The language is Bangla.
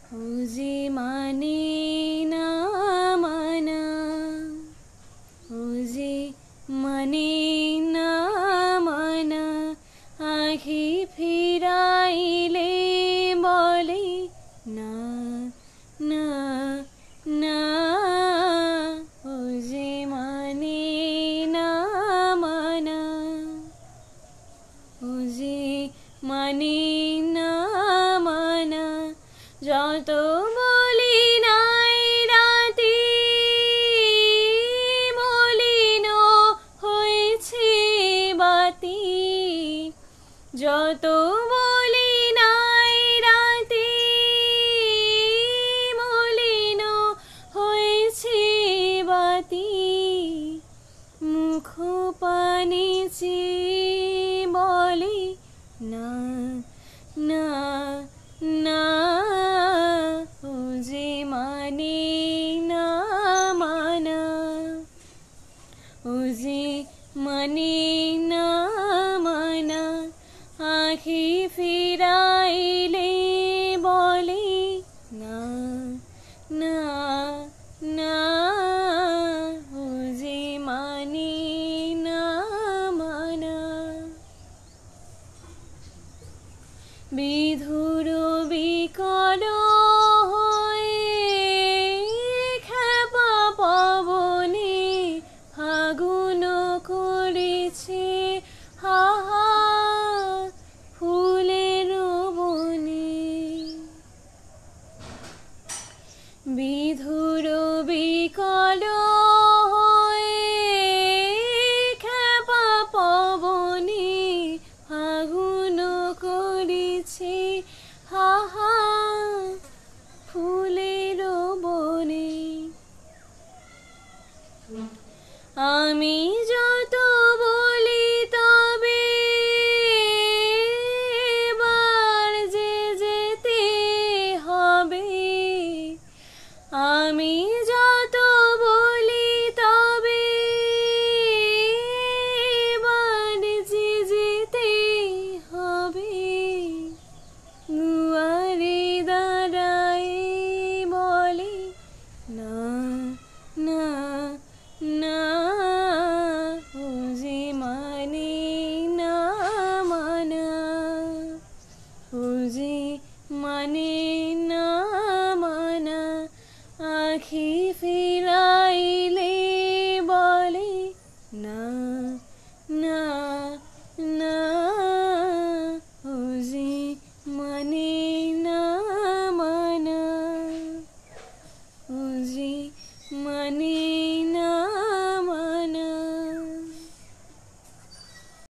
ওজি মানে না মানা, ওজি মানে না মানা, আখি ফিরাইলে বলে না না না, ওজি মানে না মানা, ওজি মানে না মানা। যত বলি নাই রাতে মলিন হয়েছে বাতি, যত বলি নাই রাতে মলিন হয়েছে বাতি, মুখ পানে চেয়ে বলে না না না, ওজি মানে না মানা, ওজি মানে না মানা, আখি ফিরাইলে বলে না না না, ওজি মানে না মানা। বিধুর বিকল হয়ে খেপা পবনে ফাগুন করেছে হাহা ফুলের বনে, বিধুর বিকল হয়ে খেপা পবনে ফাগুন করেছে হাহা ফুলের বনে। আমি যত বলি তবে এবার যে যেতে হবে, আমি যত বলি তবে এবার যে যেতে হবে, দুয়ারে দাঁড়ায় বলে না না না, ওজি মানে না মানা, ওজি মানে না মানা, আখি ফিরাইলে বলে না না না, ওজি মানে না মানা, ওজি মানে